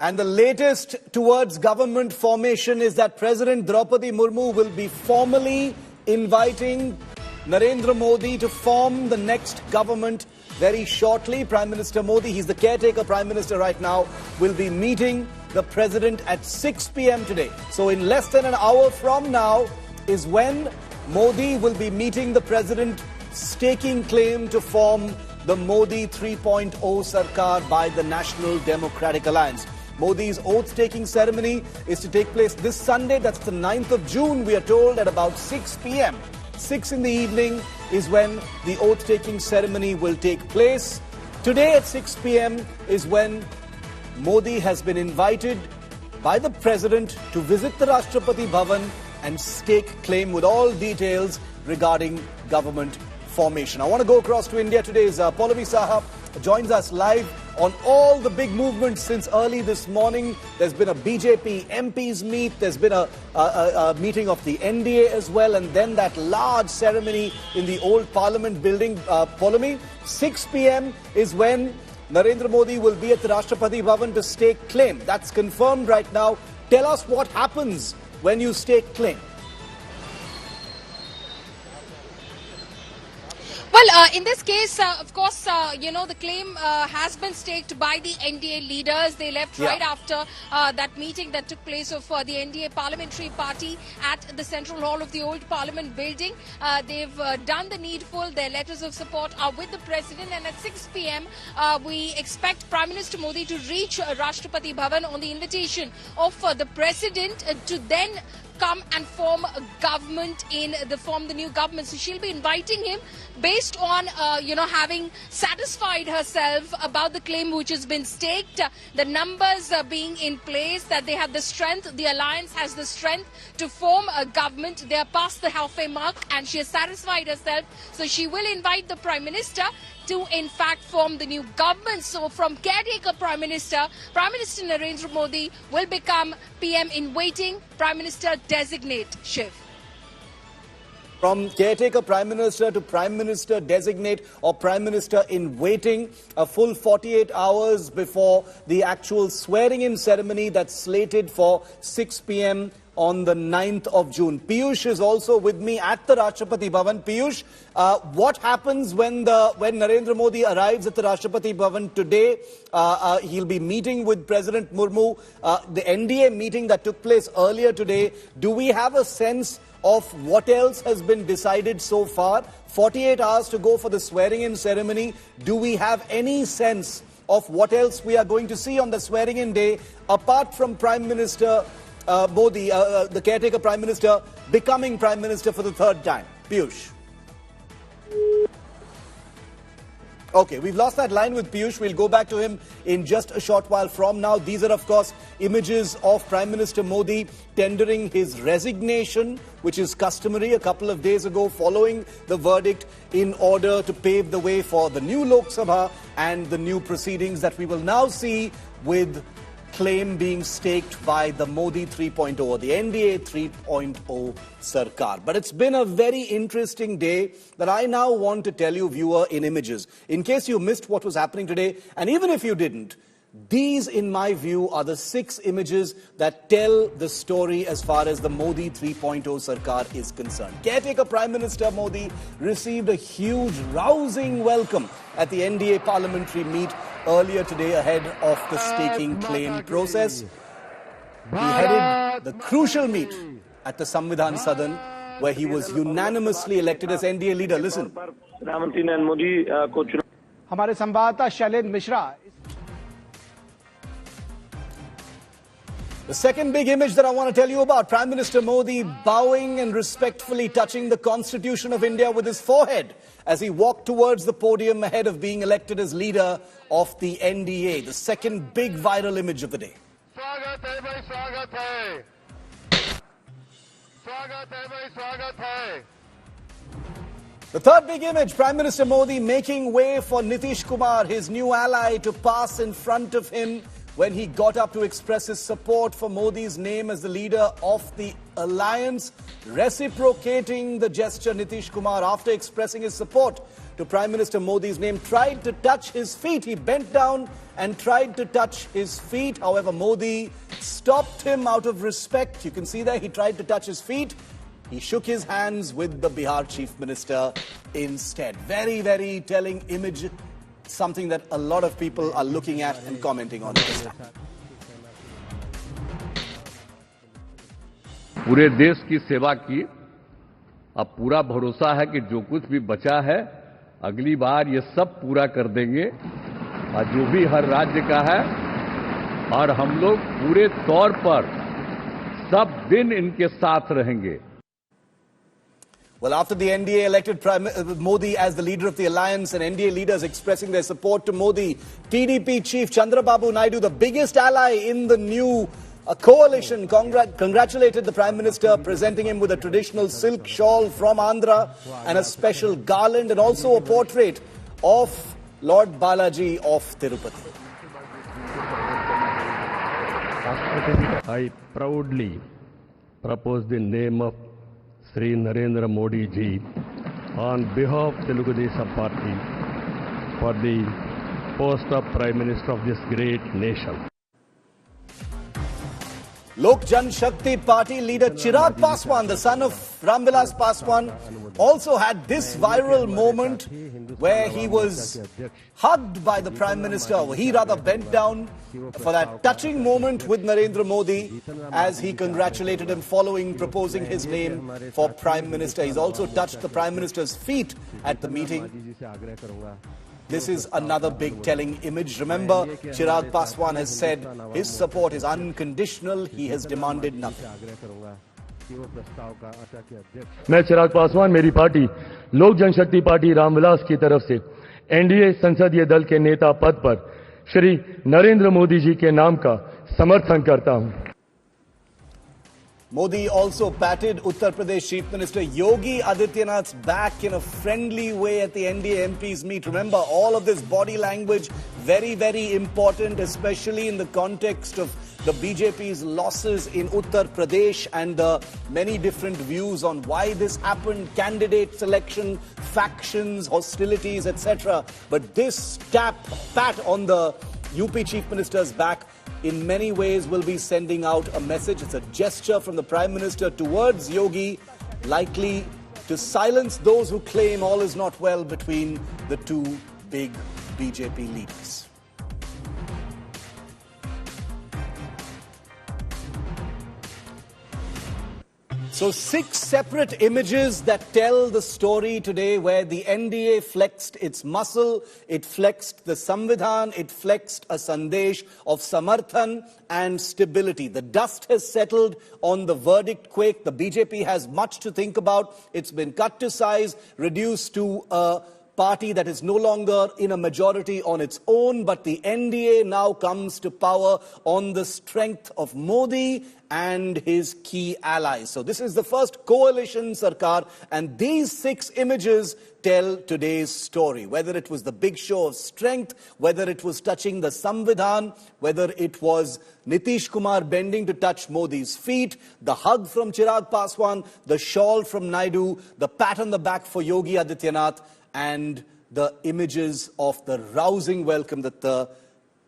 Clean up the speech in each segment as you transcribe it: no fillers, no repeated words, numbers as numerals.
And the latest towards government formation is that President Draupadi Murmu will be formally inviting Narendra Modi to form the next government very shortly. Prime Minister Modi, he's the caretaker Prime Minister right now, will be meeting the President at 6 p.m. today. So in less than an hour from now is when Modi will be meeting the President, staking claim to form the Modi 3.0 Sarkar by the National Democratic Alliance. Modi's oath-taking ceremony is to take place this Sunday, that's the 9th of June, we are told, at about 6 p.m. 6 in the evening is when the oath-taking ceremony will take place. Today at 6 p.m. is when Modi has been invited by the President to visit the Rashtrapati Bhavan and stake claim with all details regarding government formation. I want to go across to India. Today's Pallavi Saha joins us live on all the big movements since early this morning. There's been a BJP MPs meet, there's been a meeting of the NDA as well, and then that large ceremony in the old Parliament building. Pallavi, 6 p.m. is when Narendra Modi will be at the Rashtrapati Bhavan to stake claim. That's confirmed right now. Tell us what happens when you stake claim. Well, in this case, of course, the claim has been staked by the NDA leaders. They left right after that meeting that took place of the NDA parliamentary party at the Central Hall of the old Parliament building. They've done the needful. Their letters of support are with the President. And at 6 p.m., we expect Prime Minister Modi to reach Rashtrapati Bhavan on the invitation of the President to then come and form a government form the new government. So she'll be inviting him based on, having satisfied herself about the claim which has been staked, the numbers being in place, that they have the strength, the alliance has the strength to form a government. They are past the halfway mark and she has satisfied herself. So she will invite the Prime Minister to in fact form the new government. So from caretaker Prime Minister Narendra Modi will become PM in waiting, Prime Minister designate. Shiv. From caretaker Prime Minister to Prime Minister designate or Prime Minister in waiting, a full 48 hours before the actual swearing-in ceremony that's slated for 6 p.m. on the 9th of June. Piyush is also with me at the Rashtrapati Bhavan. Piyush, what happens when Narendra Modi arrives at the Rashtrapati Bhavan today? He'll be meeting with President Murmu. The NDA meeting that took place earlier today, do we have a sense of what else has been decided so far? 48 hours to go for the swearing-in ceremony. Do we have any sense of what else we are going to see on the swearing-in day, apart from Prime Minister Modi, the caretaker Prime Minister, becoming Prime Minister for the third time? Piyush. Okay, we've lost that line with Piyush. We'll go back to him in just a short while from now. These are, of course, images of Prime Minister Modi tendering his resignation, which is customary a couple of days ago following the verdict, in order to pave the way for the new Lok Sabha and the new proceedings that we will now see, with claim being staked by the Modi 3.0 or the NDA 3.0 Sarkar. But it's been a very interesting day that I now want to tell you, viewer, in images. In case you missed what was happening today, and even if you didn't, these, in my view, are the 6 images that tell the story as far as the Modi 3.0 Sarkar is concerned. Caretaker Prime Minister Modi received a huge, rousing welcome at the NDA parliamentary meet earlier today ahead of the staking claim process. He headed the crucial meet at the Samvidhan Sadan, where he was unanimously elected as NDA leader. Listen. हमारे संवाददाता Shailendra Mishra. The second big image that I want to tell you about, Prime Minister Modi bowing and respectfully touching the Constitution of India with his forehead as he walked towards the podium ahead of being elected as leader of the NDA. The second big viral image of the day. The third big image, Prime Minister Modi making way for Nitish Kumar, his new ally, to pass in front of him when he got up to express his support for Modi's name as the leader of the alliance. Reciprocating the gesture, Nitish Kumar, after expressing his support to Prime Minister Modi's name, tried to touch his feet. He bent down and tried to touch his feet. However, Modi stopped him out of respect. You can see there, he tried to touch his feet. He shook his hands with the Bihar Chief Minister instead. Very, very telling image, something that a lot of people are looking at and commenting on this time. पूरे देश की सेवा की, अब पूरा भरोसा है कि जो कुछ भी बचा है अगली बार ये सब पूरा कर देंगे, और जो भी हर राज्य का है, और हम लोग पूरे तौर पर सब दिन इनके साथ रहेंगे. Well, after the NDA elected Modi as the leader of the alliance and NDA leaders expressing their support to Modi, TDP chief Chandrababu Naidu, the biggest ally in the new coalition, congratulated the Prime Minister, presenting him with a traditional silk shawl from Andhra and a special garland and also a portrait of Lord Balaji of Tirupati. I proudly propose the name of Sri Narendra Modi ji on behalf of Telugu Desam Party for the post of Prime Minister of this great nation. Lok Shakti Party leader Chirag Paswan, the son of Ramvilas Paswan, also had this viral moment where he was hugged by the Prime Minister. He rather bent down for that touching moment with Narendra Modi as he congratulated him following proposing his name for Prime Minister. He's also touched the Prime Minister's feet at the meeting. This is another big telling image. Remember, Chirag Paswan has said his support is unconditional. He has demanded nothing. मैं चिराग पासवान मेरी party लोक जनशक्ति party Ramvilas की तरफ से NDA संसदीय दल के नेता पद पर श्री नरेंद्र मोदी जी के नाम का समर्थन करता हूं. Modi also patted Uttar Pradesh Chief Minister Yogi Adityanath's back in a friendly way at the NDA MPs meet. Remember, all of this body language, very, very important, especially in the context of the BJP's losses in Uttar Pradesh and the many different views on why this happened, candidate selection, factions, hostilities, etc. But this pat on the UP Chief Minister's back in many ways will be sending out a message. It's a gesture from the Prime Minister towards Yogi, likely to silence those who claim all is not well between the two big BJP leaders. So 6 separate images that tell the story today where the NDA flexed its muscle, it flexed the Samvidhan, it flexed a Sandesh of Samarthan and stability. The dust has settled on the verdict quake. The BJP has much to think about. It's been cut to size, reduced to a party that is no longer in a majority on its own, but the NDA now comes to power on the strength of Modi and his key allies. So this is the first coalition sarkar, and these 6 images tell today's story. Whether it was the big show of strength, whether it was touching the Samvidhan, whether it was Nitish Kumar bending to touch Modi's feet, the hug from Chirag Paswan, the shawl from Naidu, the pat on the back for Yogi Adityanath, and the images of the rousing welcome that the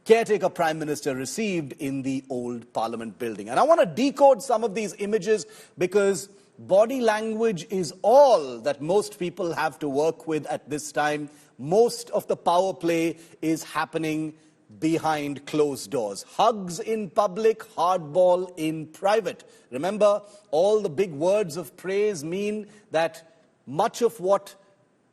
caretaker Prime Minister received in the old Parliament building. And I want to decode some of these images because body language is all that most people have to work with at this time. Most of the power play is happening behind closed doors. Hugs in public, hardball in private. Remember, all the big words of praise mean that much of what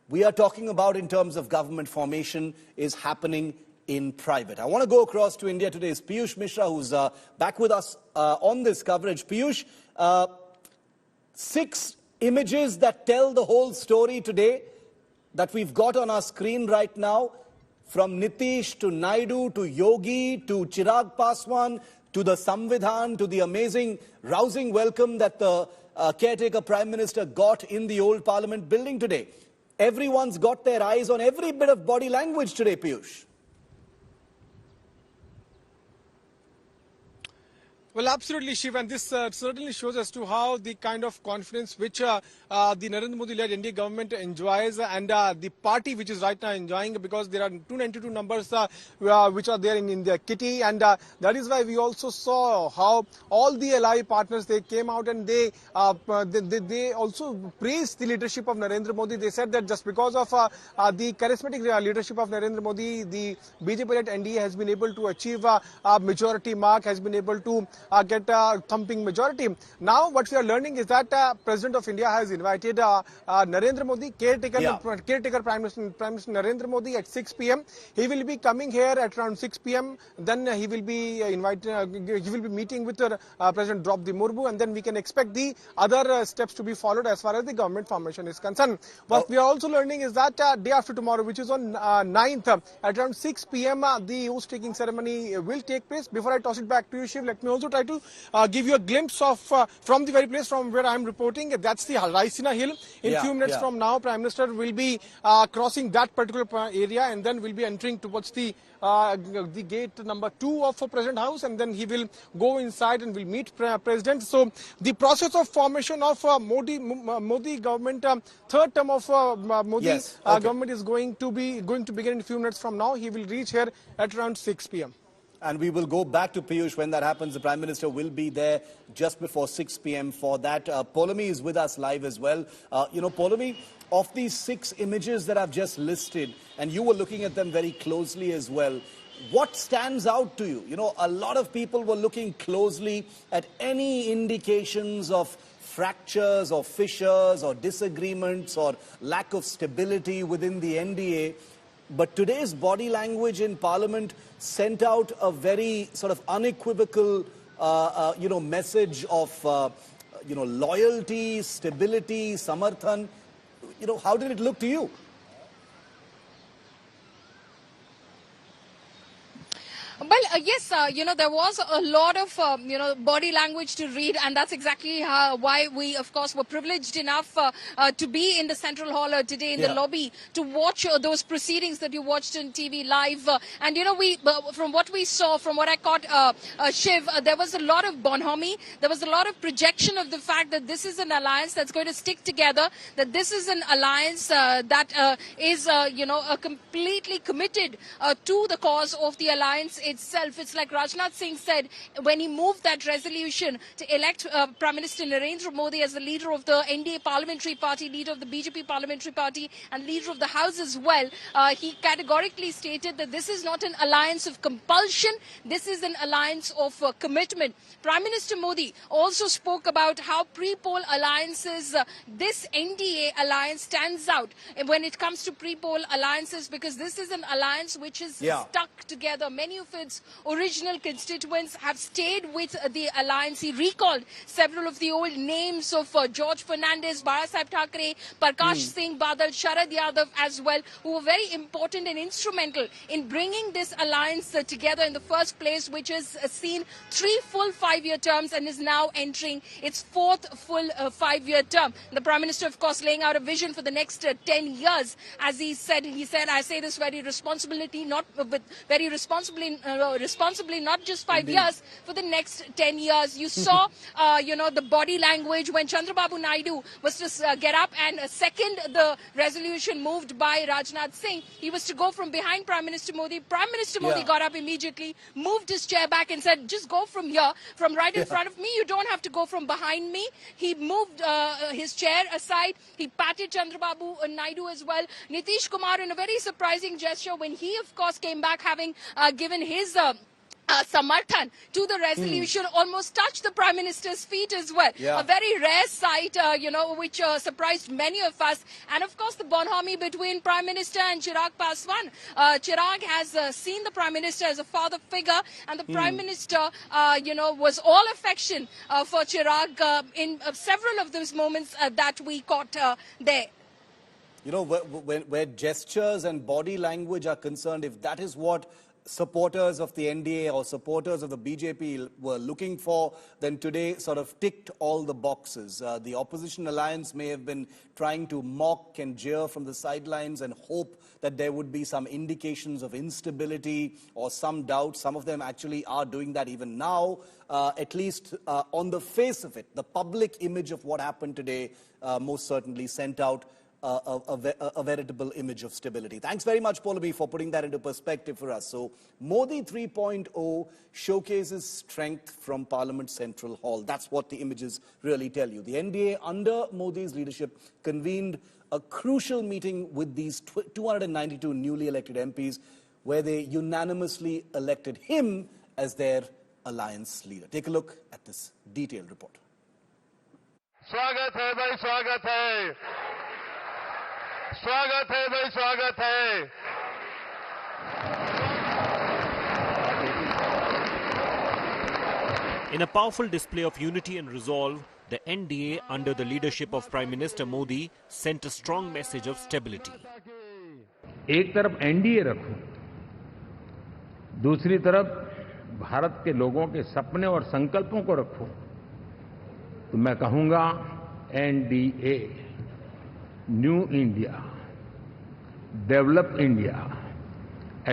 we are talking about in terms of government formation is happening in private. I want to go across to India today. It's Piyush Mishra, who's back with us on this coverage. Piyush, 6 images that tell the whole story today that we've got on our screen right now, from Nitish to Naidu to Yogi to Chirag Paswan to the Samvidhan to the amazing rousing welcome that the caretaker Prime Minister got in the old Parliament building today. Everyone's got their eyes on every bit of body language today, Piyush. Well, absolutely, Shiv, and this certainly shows as to how the kind of confidence which the Narendra Modi-led NDA government enjoys, and the party which is right now enjoying, because there are 292 numbers which are there in their kitty, and that is why we also saw how all the ally partners, they came out and they also praised the leadership of Narendra Modi. They said that just because of the charismatic leadership of Narendra Modi, the BJP-led NDA has been able to achieve a majority mark, has been able to get a thumping majority. Now what we are learning is that President of India has invited Narendra Modi, caretaker Prime Minister Narendra Modi at 6 p.m. He will be coming here at around 6 p.m. Then he will be he will be meeting with President Draupadi Murmu, and then we can expect the other steps to be followed as far as the government formation is concerned. What we are also learning is that day after tomorrow, which is on 9th, at around 6 p.m. The oath-taking ceremony will take place. Before I toss it back to you, Shiv, let me also try to give you a glimpse of from the very place from where I am reporting. That's the Raisina Hill. In few minutes from now, Prime Minister will be crossing that particular area, and then will be entering towards the gate number 2 of President House, and then he will go inside and will meet President. So the process of formation of Modi government, third term of Modi government is going to begin in a few minutes from now. He will reach here at around 6 p.m. And we will go back to Piyush when that happens. The Prime Minister will be there just before 6 p.m. for that. Poulomi is with us live as well. Poulomi, of these 6 images that I've just listed, and you were looking at them very closely as well, what stands out to you? A lot of people were looking closely at any indications of fractures or fissures or disagreements or lack of stability within the NDA. But today's body language in Parliament sent out a very sort of unequivocal, message of, loyalty, stability, samarthan. How did it look to you? Well, yes, there was a lot of, body language to read, and that's exactly why we, of course, were privileged enough to be in the Central Hall today in the lobby to watch those proceedings that you watched on TV live. And, we, from what we saw, from what I caught, Shiv, there was a lot of bonhomie. There was a lot of projection of the fact that this is an alliance that's going to stick together, that this is an alliance that is, completely committed to the cause of the alliance itself. It's like Rajnath Singh said when he moved that resolution to elect Prime Minister Narendra Modi as the leader of the NDA parliamentary party, leader of the BJP parliamentary party, and leader of the House as well. He categorically stated that this is not an alliance of compulsion, this is an alliance of commitment. Prime Minister Modi also spoke about how pre-poll alliances, this NDA alliance stands out when it comes to pre-poll alliances, because this is an alliance which is stuck together. Many of its original constituents have stayed with the alliance. He recalled several of the old names of George Fernandez, Barasaheb Thackeray, Prakash Singh Badal, Sharad Yadav as well, who were very important and instrumental in bringing this alliance together in the first place, which has seen 3 full 5-year terms and is now entering its 4th full 5-year term. The Prime Minister, of course, laying out a vision for the next 10 years. As he said, I say this very responsibly, not just 5 years, for the next 10 years. You saw, the body language when Chandrababu Naidu was to get up and second the resolution moved by Rajnath Singh. He was to go from behind Prime Minister Modi. Prime Minister Modi got up immediately, moved his chair back and said, just go from here, from right in front of me. You don't have to go from behind me. He moved his chair aside. He patted Chandrababu Naidu as well. Nitish Kumar, in a very surprising gesture, when he, of course, came back having given his samarthan to the resolution, almost touched the Prime Minister's feet as well. A very rare sight, which surprised many of us. And of course, the bonhomie between Prime Minister and Chirag Paswan. Chirag has seen the Prime Minister as a father figure, and the Prime Minister, was all affection for Chirag in several of those moments that we caught there. Where gestures and body language are concerned, if that is what supporters of the NDA or supporters of the BJP were looking for, then today sort of ticked all the boxes. The opposition alliance may have been trying to mock and jeer from the sidelines and hope that there would be some indications of instability or some doubt. Some of them actually are doing that even now. At least on the face of it, the public image of what happened today most certainly sent out a veritable image of stability. Thanks very much, Paulavi, for putting that into perspective for us. So, Modi 3.0 showcases strength from Parliament Central Hall. That's what the images really tell you. The NDA, under Modi's leadership, convened a crucial meeting with these 292 newly elected MPs, where they unanimously elected him as their alliance leader. Take a look at this detailed report. स्वागत है भाई, स्वागत है, स्वागत है भाई, स्वागत है। In a powerful display of unity and resolve, the NDA, under the leadership of Prime Minister Modi, sent a strong message of stability. एक तरफ एनडीए रखो, दूसरी तरफ भारत के लोगों के सपने और संकल्पों को रखो, तो मैं कहूंगा NDA, new India, develop India,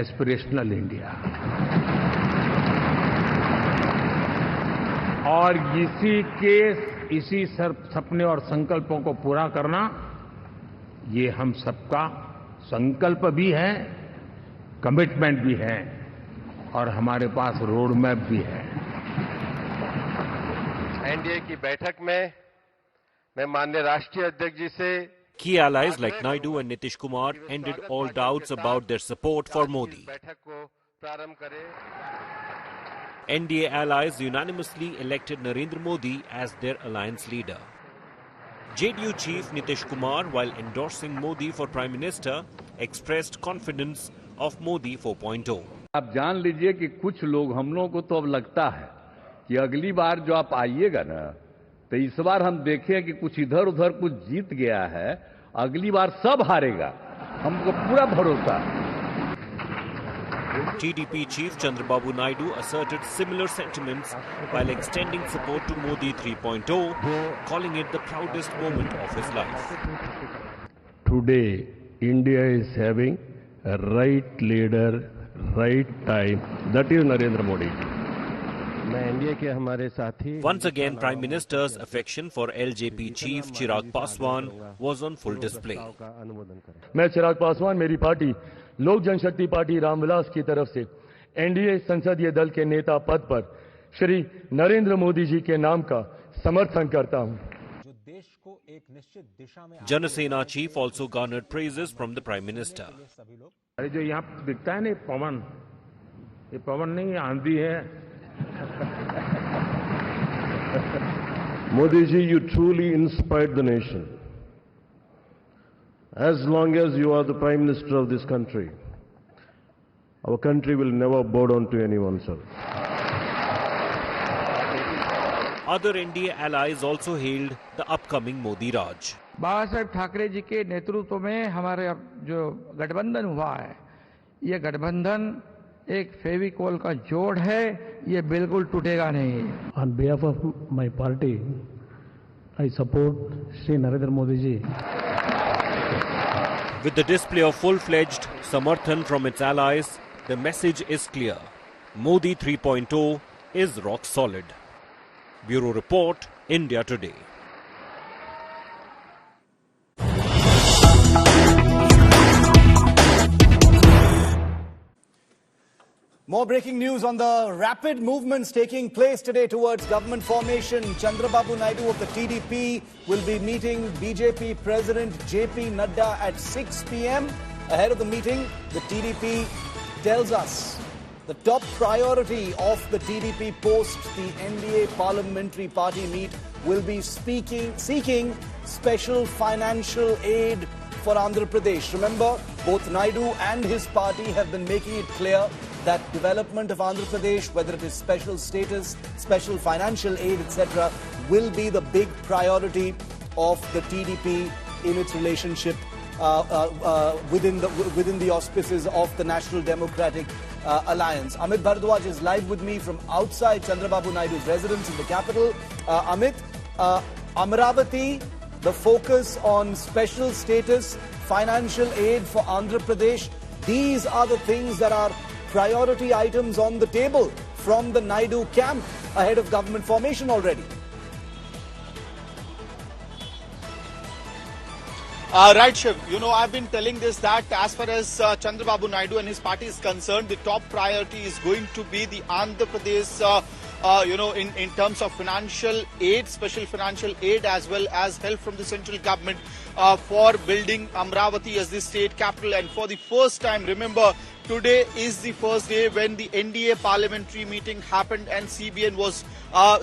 aspirational India. और इसी सपने और संकल्पों को पूरा करना, ये हम सबका संकल्प भी है, कमिटमेंट भी है, और हमारे पास रोड मैप भी है। एनडीए की बैठक में मैं माननीय राष्ट्रीय अध्यक्ष जी से Key allies like Naidu and Nitish Kumar ended all doubts about their support for Modi. बैठक को प्रारंभ करें। NDA allies unanimously elected Narendra Modi as their alliance leader. JDU chief Nitish Kumar, while endorsing Modi for Prime Minister, expressed confidence of Modi 4.0. आप जान लीजिए कि कुछ लोग, हम लोगों को तो अब लगता है कि अगली बार जो आप आइएगा ना, तो इस बार हम देखें कि कुछ इधर उधर कुछ जीत गया है, अगली बार सब हारेगा, हमको पूरा भरोसा है। TDP chief Chandrababu Naidu asserted similar sentiments while extending support to Modi 3.0, calling it the proudest moment of his life. Today, India is having a right leader, right time. That is Narendra Modi. Once again, Prime Minister's affection for LJP chief Chirag Paswan was on full display. मैं चिराग पासवान, मेरी party लोक जनशक्ति party Ramvilas की तरफ से NDA संसदीय दल के नेता पद पर श्री नरेंद्र मोदी जी के नाम का समर्थन करता हूं। Janasena chief also garnered praises from the Prime Minister. अरे जो यहाँ दिखता है ना पवन, ये पवन नहीं, आंधी है। Modi ji, you truly inspired the nation. As long as you are the Prime Minister of this country, our country will never bow down to anyone, sir. Other NDA allies also hailed the upcoming Modi Raj. Baba Saheb Thackeray ji के नेतृत्व में हमारे जो गठबंधन हुआ है, ये गठबंधन एक फेविकोल का जोड़ है, ये बिल्कुल टूटेगा नहीं। On behalf of my party, I support Shri Narendra Modi ji. With the display of full-fledged samarthan from its allies, the message is clear. Modi 3.0 is rock solid. Bureau Report, India Today. More breaking news on the rapid movements taking place today towards government formation. Chandrababu Naidu of the TDP will be meeting BJP President JP Nadda at 6 p.m. Ahead of the meeting, the TDP tells us the top priority of the TDP post the NDA parliamentary party meet will be seeking special financial aid for Andhra Pradesh. Remember, both Naidu and his party have been making it clear that development of Andhra Pradesh, whether it is special status, special financial aid, etc., will be the big priority of the TDP in its relationship within the auspices of the National Democratic Alliance. Amit Bharadwaj is live with me from outside Chandrababu Naidu's residence in the capital. Amit, Amaravati, the focus on special status, financial aid for Andhra Pradesh, these are the things that are priority items on the table from the Naidu camp ahead of government formation already. Right, Shiv. You know, I've been telling this that as far as Chandrababu Naidu and his party is concerned, the top priority is going to be the Andhra Pradesh, in terms of financial aid, special financial aid, as well as help from the central government for building Amaravati as the state capital. And for the first time, remember, today is the first day when the NDA parliamentary meeting happened and CBN was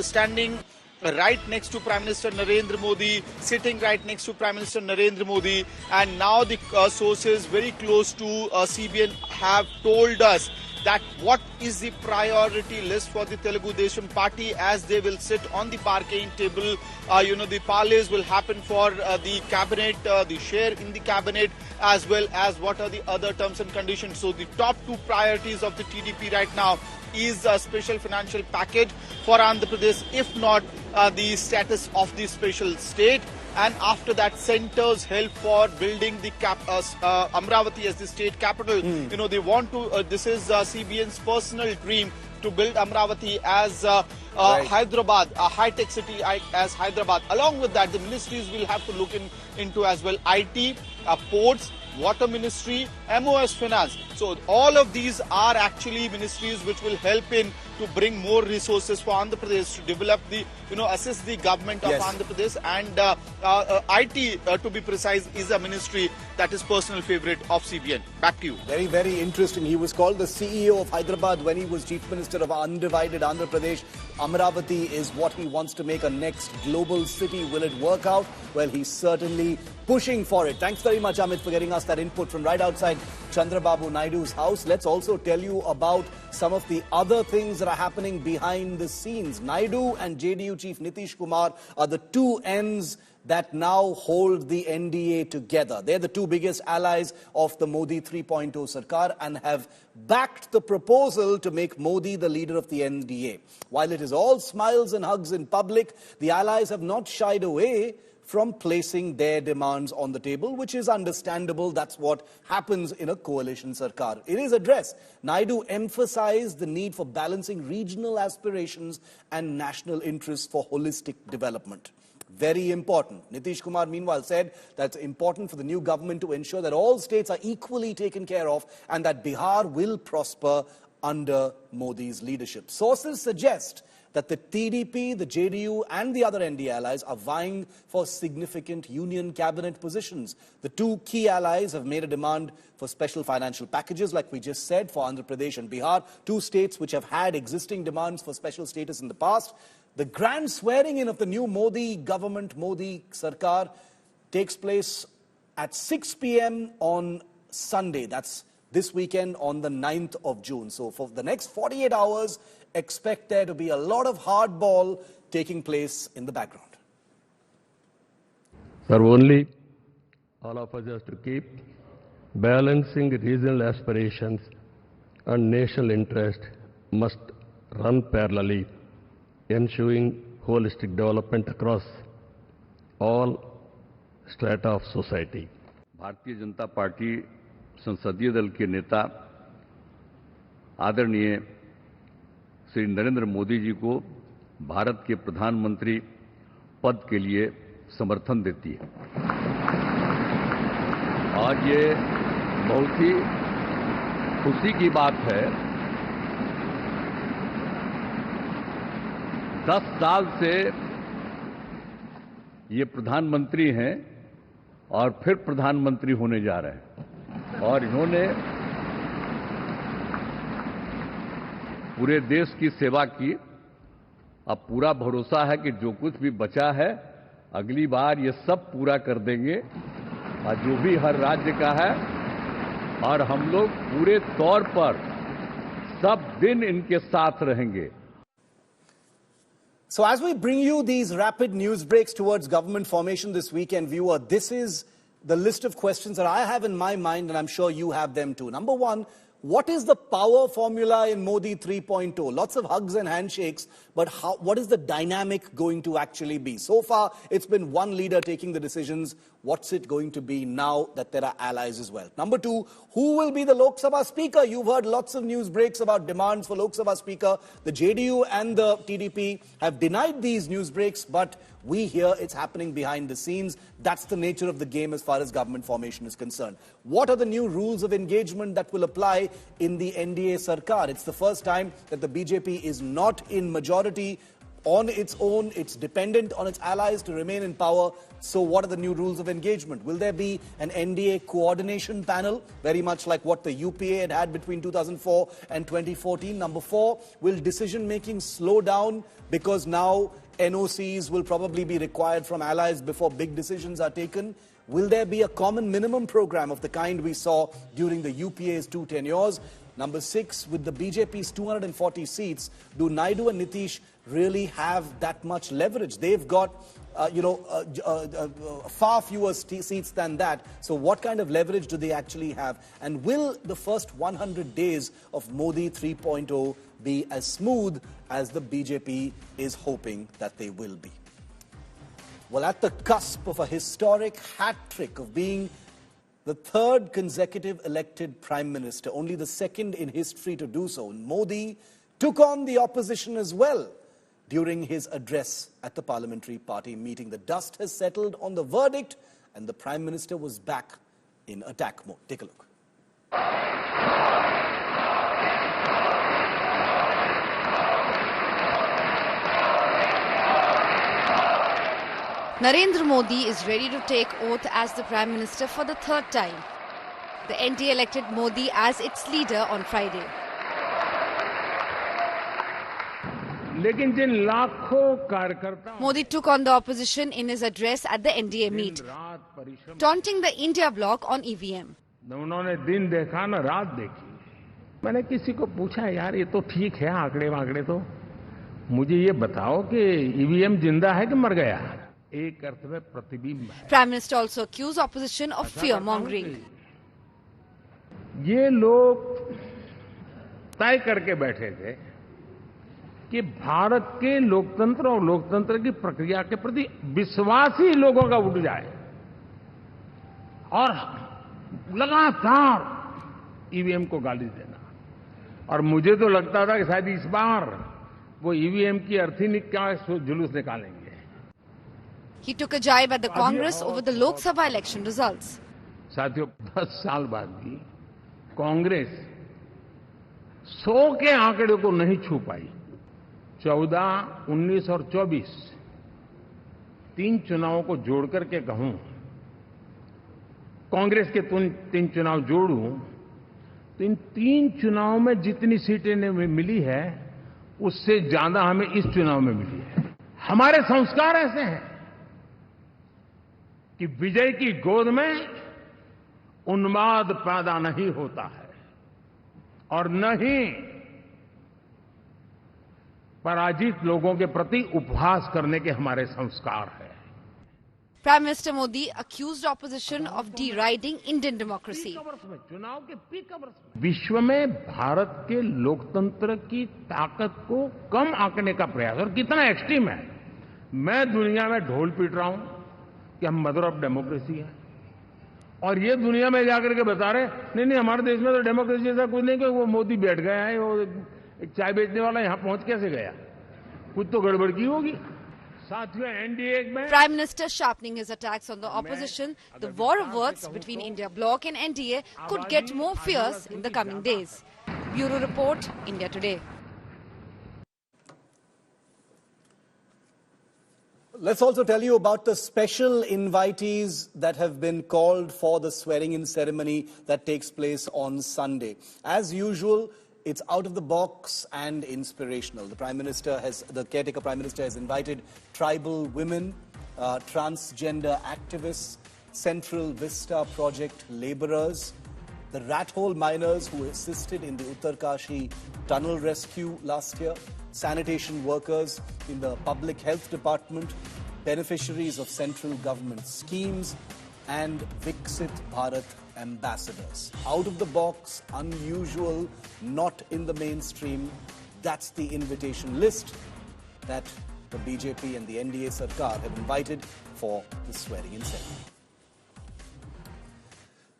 standing right next to Prime Minister Narendra Modi, sitting right next to Prime Minister Narendra Modi, and now the sources very close to CBN have told us that what is the priority list for the Telugu Desam party as they will sit on the bargaining table. The parlays will happen for the cabinet, the share in the cabinet, as well as what are the other terms and conditions. So the top two priorities of the TDP right now is a special financial package for Andhra Pradesh, if not the status of the special state. And after that, center's help for building the Amaravati as the state capital. They want to, this is CBN's personal dream to build Amaravati as Hyderabad, a high-tech city as Hyderabad. Along with that, the ministries will have to look into as well IT, ports, water ministry, MOS finance. So all of these are actually ministries which will help in to bring more resources for Andhra Pradesh to develop the, assist the government of Andhra Pradesh. And IT, to be precise, is a ministry that is personal favorite of CBN. Back to you. Very, very interesting. He was called the CEO of Hyderabad when he was Chief Minister of undivided Andhra Pradesh. Amaravati is what he wants to make a next global city. Will it work out? Well, he's certainly pushing for it. Thanks very much, Amit, for getting us that input from right outside Chandrababu Naidu's house. Let's also tell you about some of the other things that are happening behind the scenes. Naidu and JDU Chief Nitish Kumar are the two ends that now hold the NDA together. They're the two biggest allies of the Modi 3.0 Sarkar and have backed the proposal to make Modi the leader of the NDA. While it is all smiles and hugs in public, the allies have not shied away from placing their demands on the table, which is understandable. That's what happens in a coalition sarkar. In his address, Naidu emphasized the need for balancing regional aspirations and national interests for holistic development. Very important. Nitish Kumar, meanwhile, said that it's important for the new government to ensure that all states are equally taken care of and that Bihar will prosper under Modi's leadership. Sources suggest that the TDP, the JDU and the other NDA allies are vying for significant union cabinet positions. The two key allies have made a demand for special financial packages, like we just said, for Andhra Pradesh and Bihar, two states which have had existing demands for special status in the past. The grand swearing-in of the new Modi government, Modi Sarkar, takes place at 6 p.m. on Sunday. That's this weekend on the 9th of June. So for the next 48 hours, expect there to be a lot of hardball taking place in the background. Sir, only all of us have to keep balancing regional aspirations and national interest must run parallelly, ensuring holistic development across all strata of society. Bharatiya Janata party संसदीय दल के नेता आदरणीय श्री नरेंद्र मोदी जी को भारत के प्रधानमंत्री पद के लिए समर्थन देती है। आज ये बहुत ही खुशी की बात है। 10 साल से ये प्रधानमंत्री हैं और फिर प्रधानमंत्री होने जा रहे हैं और इन्होंने पूरे देश की सेवा की। अब पूरा भरोसा है कि जो कुछ भी बचा है अगली बार ये सब पूरा कर देंगे और जो भी हर राज्य का है, और हम लोग पूरे तौर पर सब दिन इनके साथ रहेंगे। So as we bring you these rapid news breaks towards government formation this weekend, viewer, this is the list of questions that I have in my mind, and I'm sure you have them too. Number one, What is the power formula in Modi 3.0? Lots of hugs and handshakes, but what is the dynamic going to actually be? So far, it's been one leader taking the decisions. What's it going to be now that there are allies as well? Number two, who will be the Lok Sabha Speaker? You've heard lots of news breaks about demands for Lok Sabha Speaker. The JDU and the TDP have denied these news breaks, but we hear it's happening behind the scenes. That's the nature of the game as far as government formation is concerned. What are the new rules of engagement that will apply in the NDA Sarkar? It's the first time that the BJP is not in majority on its own. It's dependent on its allies to remain in power. So what are the new rules of engagement? Will there be an NDA coordination panel, very much like what the UPA had between 2004 and 2014? Number four, will decision-making slow down because now NOCs will probably be required from allies before big decisions are taken? Will there be a common minimum program of the kind we saw during the UPA's 2 tenures? Number six, with the BJP's 240 seats, do Naidu and Nitish really have that much leverage? They've got, far fewer seats than that. So what kind of leverage do they actually have? And will the first 100 days of Modi 3.0 be as smooth as the BJP is hoping that they will be? Well, at the cusp of a historic hat trick of being the third consecutive elected Prime Minister, only the second in history to do so, Modi took on the opposition as well during his address at the parliamentary party meeting. The dust has settled on the verdict and the Prime Minister was back in attack mode. Take a look. Narendra Modi is ready to take oath as the Prime Minister for the third time. The NDA elected Modi as its leader on Friday. Modi took on the opposition in his address at the NDA meet, taunting the India bloc on EVM. उन्होंने दिन देखा ना रात देखी. मैंने किसी को पूछा, यार ये तो ठीक है आंकड़े वांकड़े तो, मुझे ये बताओ कि ईवीएम जिंदा है कि मर गया? एक अर्थ में प्रतिबिंब है. Prime Minister also accused opposition of fear mongering. ये लोग तय करके बैठे थे कि भारत के लोकतंत्र और लोकतंत्र की प्रक्रिया के प्रति विश्वास ही लोगों का उठ जाए, और लगातार ईवीएम को गाली देना. और मुझे तो लगता था कि शायद इस बार वो ईवीएम की अर्थी का जुलूस निकालेंगे. He took a jibe at the Congress over the Lok Sabha election results. साथियों, 10 साल बाद भी कांग्रेस 100 के आंकड़े को नहीं छू पाई. 14, 19 और 24 तीन चुनावों को जोड़ करके कहूं, कांग्रेस के 3 चुनाव जोड़ूं तो इन 3 चुनावों में जितनी सीटें मिली है उससे ज्यादा हमें इस चुनाव में मिली है. हमारे संस्कार ऐसे हैं कि विजय की गोद में उन्माद पैदा नहीं होता है और न ही पराजित लोगों के प्रति उपहास करने के हमारे संस्कार है. Prime Minister Modi accused opposition of deriding Indian democracy. विश्व में भारत के लोकतंत्र की ताकत को कम आंकने का प्रयास, और कितना एक्सट्रीम है. मैं दुनिया में ढोल पीट रहा हूं कि हम मदर ऑफ डेमोक्रेसी है, और ये दुनिया में जाकर के बता रहे नहीं हमारे देश में तो डेमोक्रेसी जैसा कुछ नहीं, वो मोदी बैठ गया है, वो एक चाय बेचने वाला यहां पहुंच कैसे गया, कुछ तो गड़बड़ की होगी. साथियों, एनडीए में Prime Minister sharpening his attacks on the opposition. The war of words between India bloc and NDA could get more fierce in the coming days. Bureau Report, India Today. Let's also tell you about the special invitees that have been called for the swearing-in ceremony that takes place on Sunday. As usual, it's out of the box and inspirational. The caretaker Prime Minister has invited tribal women, transgender activists, Central Vista Project laborers, the rat hole miners who assisted in the Uttarkashi tunnel rescue last year, sanitation workers in the public health department, beneficiaries of central government schemes, and Viksit Bharat ambassadors. Out of the box, unusual, not in the mainstream. That's the invitation list that the BJP and the NDA Sarkar have invited for the swearing-in ceremony.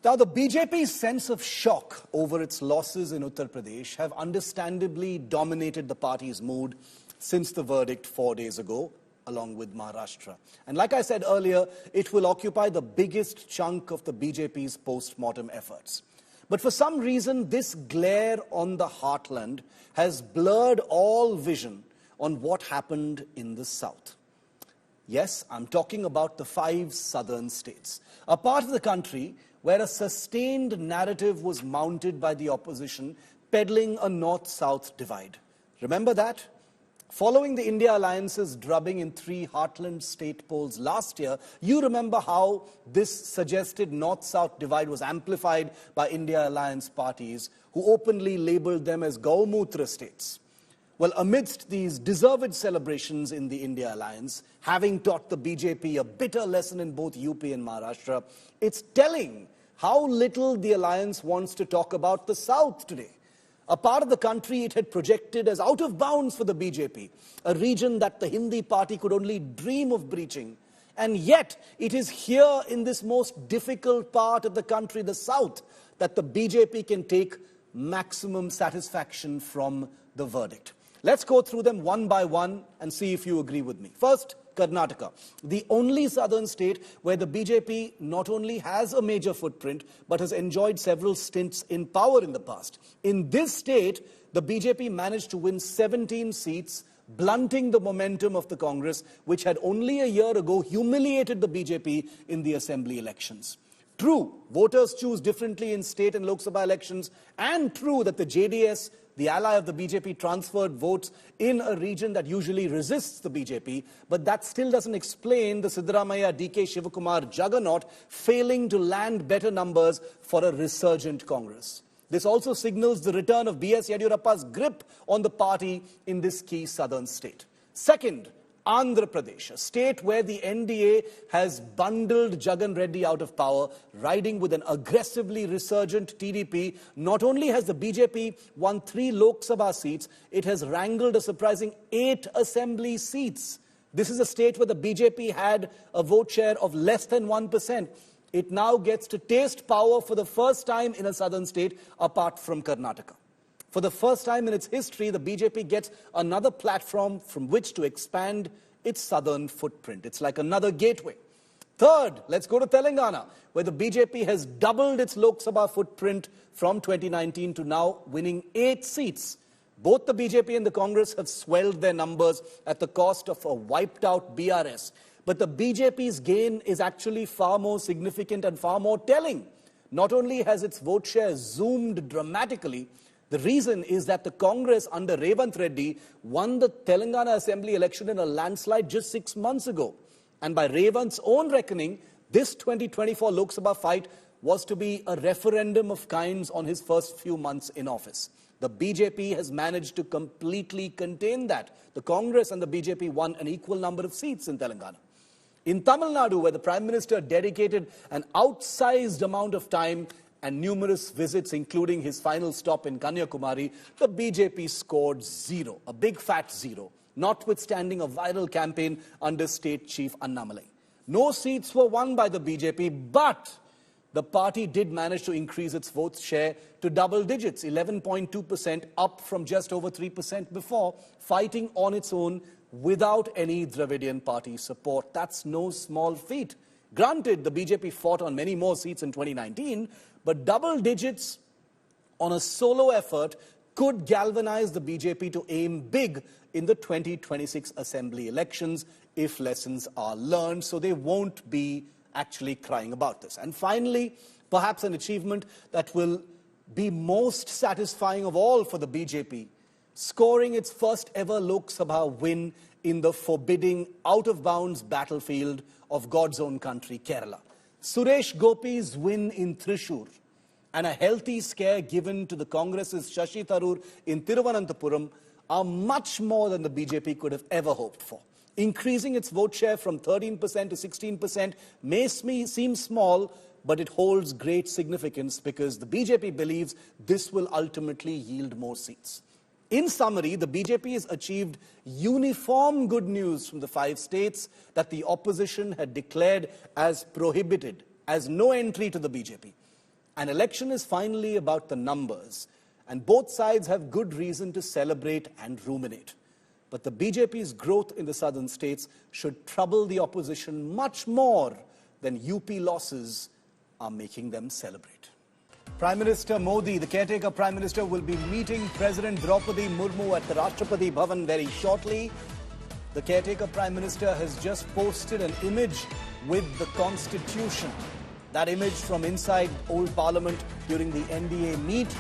Now, the BJP's sense of shock over its losses in Uttar Pradesh have understandably dominated the party's mood since the verdict 4 days ago, along with Maharashtra. And like I said earlier, it will occupy the biggest chunk of the BJP's post-mortem efforts. But for some reason, this glare on the heartland has blurred all vision on what happened in the south. Yes, I'm talking about the 5 southern states, a part of the country where a sustained narrative was mounted by the opposition, peddling a north-south divide. Remember that? Following the India Alliance's drubbing in 3 heartland state polls last year, you remember how this suggested north-south divide was amplified by India Alliance parties who openly labelled them as Gaumutra states. Well, amidst these deserved celebrations in the India Alliance, having taught the BJP a bitter lesson in both UP and Maharashtra, it's telling how little the alliance wants to talk about the South today. A part of the country it had projected as out of bounds for the BJP, a region that the Hindi party could only dream of breaching. And yet, it is here in this most difficult part of the country, the South, that the BJP can take maximum satisfaction from the verdict. Let's go through them one by one and see if you agree with me. First, Karnataka, the only southern state where the BJP not only has a major footprint, but has enjoyed several stints in power in the past. In this state, the BJP managed to win 17 seats, blunting the momentum of the Congress, which had only a year ago humiliated the BJP in the assembly elections. True, voters choose differently in state and Lok Sabha elections, and true that the JDS, the ally of the BJP, transferred votes in a region that usually resists the BJP, but that still doesn't explain the Siddaramaiah, DK Shivakumar juggernaut failing to land better numbers for a resurgent Congress. This also signals the return of B.S. Yediyurappa's grip on the party in this key southern state. Second, Andhra Pradesh, a state where the NDA has bundled Jagan Reddy out of power, riding with an aggressively resurgent TDP. Not only has the BJP won 3 Lok Sabha seats, it has wrangled a surprising 8 assembly seats. This is a state where the BJP had a vote share of less than 1%. It now gets to taste power for the first time in a southern state, apart from Karnataka. For the first time in its history, the BJP gets another platform from which to expand its southern footprint. It's like another gateway. Third, let's go to Telangana, where the BJP has doubled its Lok Sabha footprint from 2019 to now winning 8 seats. Both the BJP and the Congress have swelled their numbers at the cost of a wiped-out BRS. But the BJP's gain is actually far more significant and far more telling. Not only has its vote share zoomed dramatically, the reason is that the Congress under Revant Reddy won the Telangana Assembly election in a landslide just 6 months ago. And by Revant's own reckoning, this 2024 Lok Sabha fight was to be a referendum of kinds on his first few months in office. The BJP has managed to completely contain that. The Congress and the BJP won an equal number of seats in Telangana. In Tamil Nadu, where the Prime Minister dedicated an outsized amount of time and numerous visits, including his final stop in Kanyakumari, the BJP scored 0, a big fat 0, notwithstanding a viral campaign under State Chief Annamalai. No seats were won by the BJP, but the party did manage to increase its vote share to double digits, 11.2%, up from just over 3% before, fighting on its own without any Dravidian party support. That's no small feat. Granted, the BJP fought on many more seats in 2019, but double digits on a solo effort could galvanize the BJP to aim big in the 2026 assembly elections if lessons are learned, so they won't be actually crying about this. And finally, perhaps an achievement that will be most satisfying of all for the BJP, scoring its first ever Lok Sabha win in the forbidding out-of-bounds battlefield of God's own country, Kerala. Suresh Gopi's win in Thrissur and a healthy scare given to the Congress's Shashi Tharoor in Thiruvananthapuram are much more than the BJP could have ever hoped for. Increasing its vote share from 13% to 16% may seem small, but it holds great significance because the BJP believes this will ultimately yield more seats. In summary, the BJP has achieved uniform good news from the 5 states that the opposition had declared as prohibited, as no entry to the BJP. An election is finally about the numbers, and both sides have good reason to celebrate and ruminate. But the BJP's growth in the southern states should trouble the opposition much more than UP losses are making them celebrate. Prime Minister Modi, the caretaker Prime Minister, will be meeting President Draupadi Murmu at the Rashtrapati Bhavan very shortly. The caretaker Prime Minister has just posted an image with the Constitution. That image from inside Old Parliament during the NDA meet.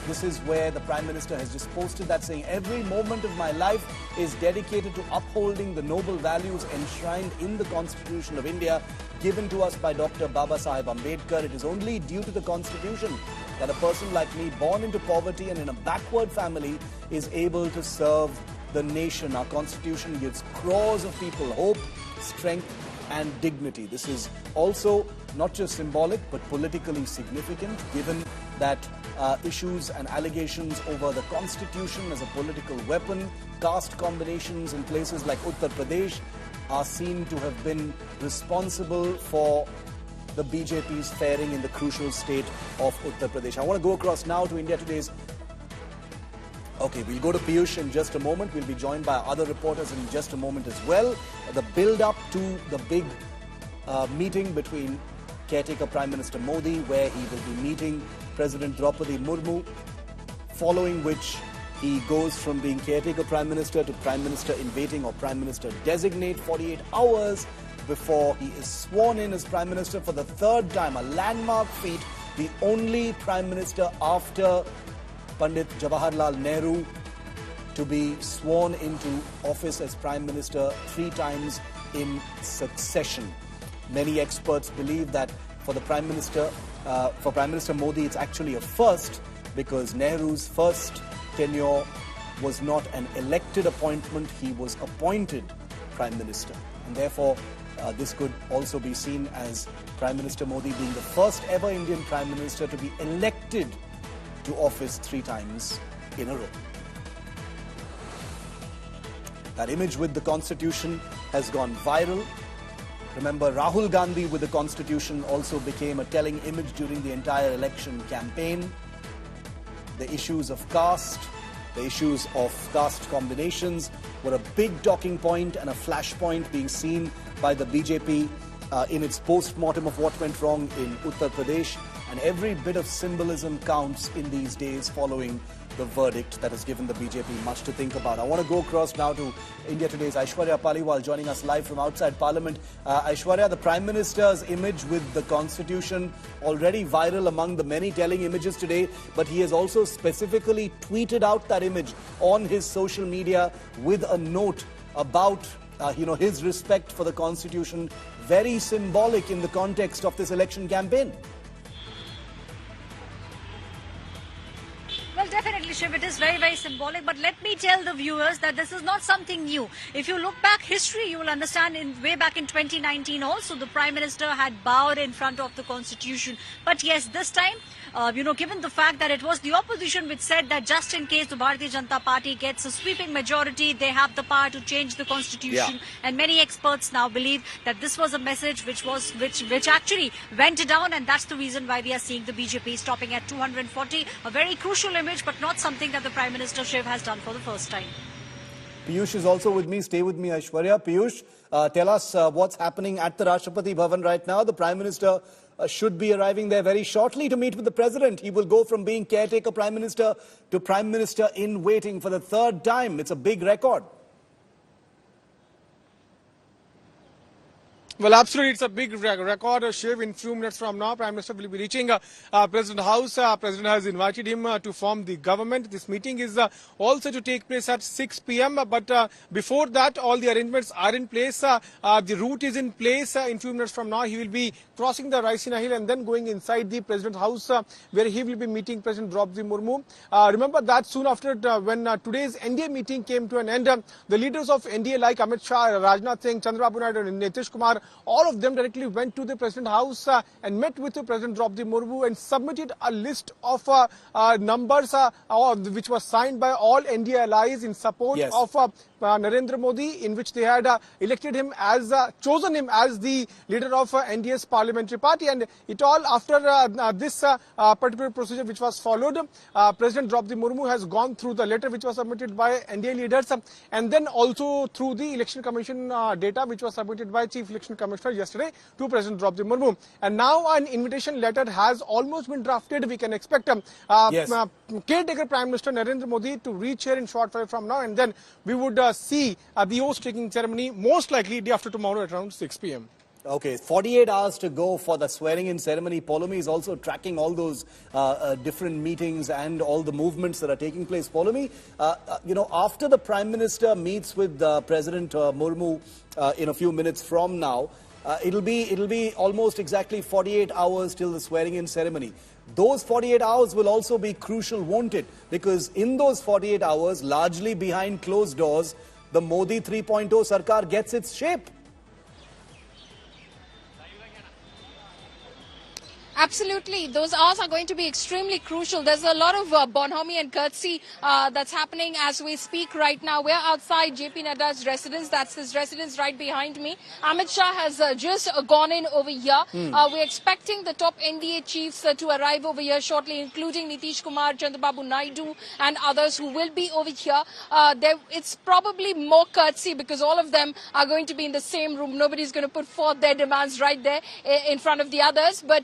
This is where the Prime Minister has just posted that, saying, every moment of my life is dedicated to upholding the noble values enshrined in the Constitution of India, given to us by Dr. Baba Saheb Ambedkar. It is only due to the Constitution that a person like me, born into poverty and in a backward family, is able to serve the nation. Our Constitution gives crores of people hope, strength, and dignity. This is also not just symbolic but politically significant, given that issues and allegations over the Constitution as a political weapon, caste combinations in places like Uttar Pradesh are seen to have been responsible for the BJP's faring in the crucial state of Uttar Pradesh. I want to go across now to India Today's. Okay, we'll go to Piyush in just a moment. We'll be joined by other reporters in just a moment as well. The build-up to the big meeting between caretaker Prime Minister Modi, where he will be meeting President Draupadi Murmu, following which he goes from being caretaker Prime Minister to Prime Minister in waiting or Prime Minister designate 48 hours before he is sworn in as Prime Minister for the 3rd time, a landmark feat, the only Prime Minister after Pandit Jawaharlal Nehru to be sworn into office as Prime Minister 3 times in succession. Many experts believe that for Prime Minister Modi, it's actually a first, because Nehru's first tenure was not an elected appointment, he was appointed Prime Minister. And therefore, this could also be seen as Prime Minister Modi being the first ever Indian Prime Minister to be elected to office 3 times in a row. That image with the Constitution has gone viral. Remember, Rahul Gandhi with the Constitution also became a telling image during the entire election campaign. The issues of caste, the issues of caste combinations were a big talking point and a flashpoint being seen by the BJP in its post-mortem of what went wrong in Uttar Pradesh. And every bit of symbolism counts in these days following the verdict that has given the BJP much to think about. I want to go across now to India Today's Aishwarya Paliwal, joining us live from outside Parliament. Aishwarya, the Prime Minister's image with the Constitution already viral among the many telling images today, but he has also specifically tweeted out that image on his social media with a note about his respect for the Constitution, very symbolic in the context of this election campaign. Well, definitely, Shiv, it is very, very symbolic. But let me tell the viewers that this is not something new. If you look back history, you will understand way back in 2019 also, the Prime Minister had bowed in front of the Constitution. But yes, this time, given the fact that it was the opposition which said that just in case the Bharatiya Janata Party gets a sweeping majority, they have the power to change the Constitution. Yeah. And many experts now believe that this was a message which actually went down, and that's the reason why we are seeing the BJP stopping at 240. A very crucial image, but not something that the Prime Minister Shiv has done for the first time. Piyush is also with me. Stay with me, Aishwarya. Piyush, tell us what's happening at the Rashtrapati Bhavan right now. The Prime Minister should be arriving there very shortly to meet with the President. He will go from being caretaker Prime Minister to Prime Minister in waiting for the 3rd time. It's a big record. Well, absolutely, it's a big record. Shiv, in few minutes from now, Prime Minister will be reaching President House. President has invited him to form the government. This meeting is also to take place at 6 p.m. But before that, all the arrangements are in place. The route is in place. In few minutes from now, he will be crossing the Raisina Hill and then going inside the President House, where he will be meeting President Draupadi Murmu. Remember that soon after when today's NDA meeting came to an end, the leaders of NDA like Amit Shah, Rajnath Singh, Chandrababu Naidu and Nitish Kumar, all of them directly went to the President House and met with the President Draupadi Murmu and submitted a list of numbers which was signed by all NDA allies in support of Narendra Modi, in which they had elected him as, chosen him as the leader of NDA's parliamentary party. And it all after this particular procedure which was followed, President Draupadi Murmu has gone through the letter which was submitted by NDA leaders and then also through the Election Commission data which was submitted by Chief Election Commissioner yesterday to President Draupadi Murmu. And now an invitation letter has almost been drafted. We can expect caretaker Prime Minister Narendra Modi to reach here in short while from now, and then we would see the oath-taking ceremony most likely day after tomorrow at around 6 p.m. Okay, 48 hours to go for the swearing-in ceremony. Polomi is also tracking all those different meetings and all the movements that are taking place. Polomi, you know, after the Prime Minister meets with President Murmu in a few minutes from now, it'll be almost exactly 48 hours till the swearing-in ceremony. Those 48 hours will also be crucial, won't it? Because in those 48 hours, largely behind closed doors, the Modi 3.0 Sarkar gets its shape. Absolutely. Those hours are going to be extremely crucial. There's a lot of bonhomie and courtesy that's happening as we speak right now. We're outside JP Nadda's residence. That's his residence right behind me. Amit Shah has just gone in over here. We're expecting the top NDA chiefs to arrive over here shortly, including Nitish Kumar, Chandrababu Naidu and others who will be over here. It's probably more courtesy because all of them are going to be in the same room. Nobody's going to put forth their demands right there in front of the others. But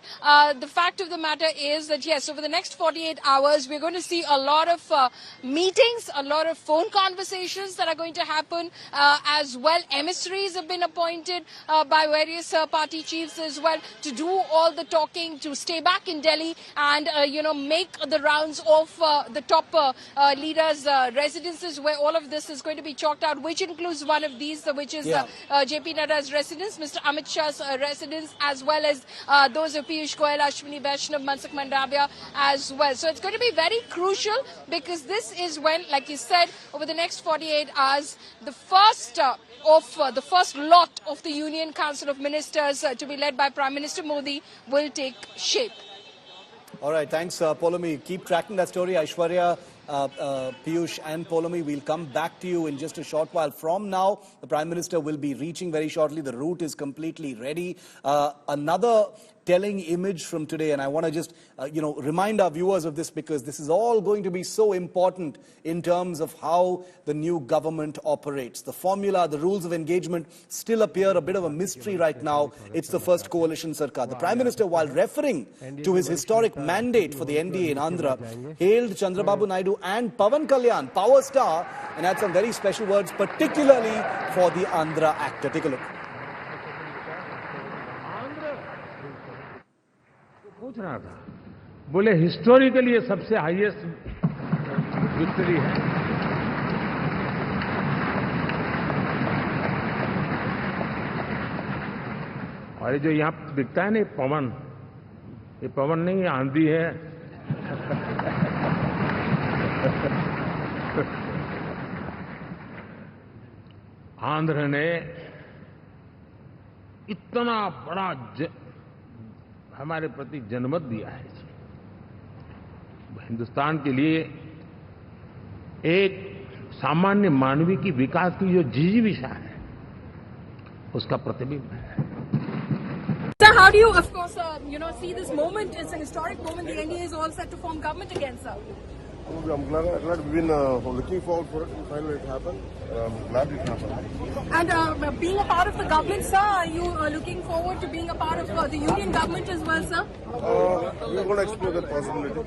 the fact of the matter is that, yes, over the next 48 hours, we're going to see a lot of meetings, a lot of phone conversations that are going to happen as well. Emissaries have been appointed by various party chiefs as well to do all the talking, to stay back in Delhi and, make the rounds of the top leaders' residences where all of this is going to be chalked out, which includes one of these, which is JP Nadda's residence, Mr. Amit Shah's residence, as well as those of Piyush Goyal, Ashwini Vaishnav, Mansukh Mandavia as well. So it's going to be very crucial because this is when, like you said, over the next 48 hours, the first the first lot of the Union Council of Ministers to be led by Prime Minister Modi will take shape. All right, thanks, Polomi. Keep tracking that story, Aishwarya, Piyush and Polomi. We'll come back to you in just a short while. From now, the Prime Minister will be reaching very shortly. The route is completely ready. Another telling image from today, and I want to just remind our viewers of this because this is all going to be so important in terms of how the new government operates. The formula, the rules of engagement still appear a bit of a mystery right now. It's the first coalition Sarkar. The Prime Minister, while referring to his historic mandate for the NDA in Andhra, hailed Chandrababu Naidu and Pawan Kalyan, Power Star, and had some very special words, particularly for the Andhra actor. Take a look. पूछ रहा था, बोले historically ये सबसे highest victory है। और ये जो यहाँ दिखता है ना पवन, ये पवन नहीं, ये आंधी है। आंध्र ने इतना बड़ा हमारे प्रति जनमत दिया है। हिंदुस्तान के लिए एक सामान्य मानवी की विकास की जो जिजीविषा है, उसका प्रतिबिंब है। Sir, how do you, of course, see this moment? It's an historic moment. The NDA is all set to form government again, sir. I'm glad we've been looking forward for it, and finally it happened. I'm glad it happened. And being a part of the government, sir, are you looking forward to being a part of the union government as well, sir? We're going to explore that possibility.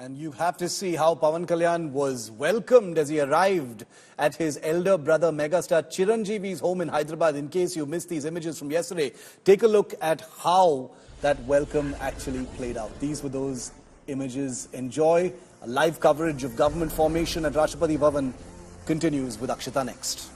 And you have to see how Pawan Kalyan was welcomed as he arrived at his elder brother megastar Chiranjeevi's home in Hyderabad. In case you missed these images from yesterday, take a look at how that welcome actually played out. These were those images. Enjoy. A live coverage of government formation at Rashtrapati Bhavan continues with Akshita next.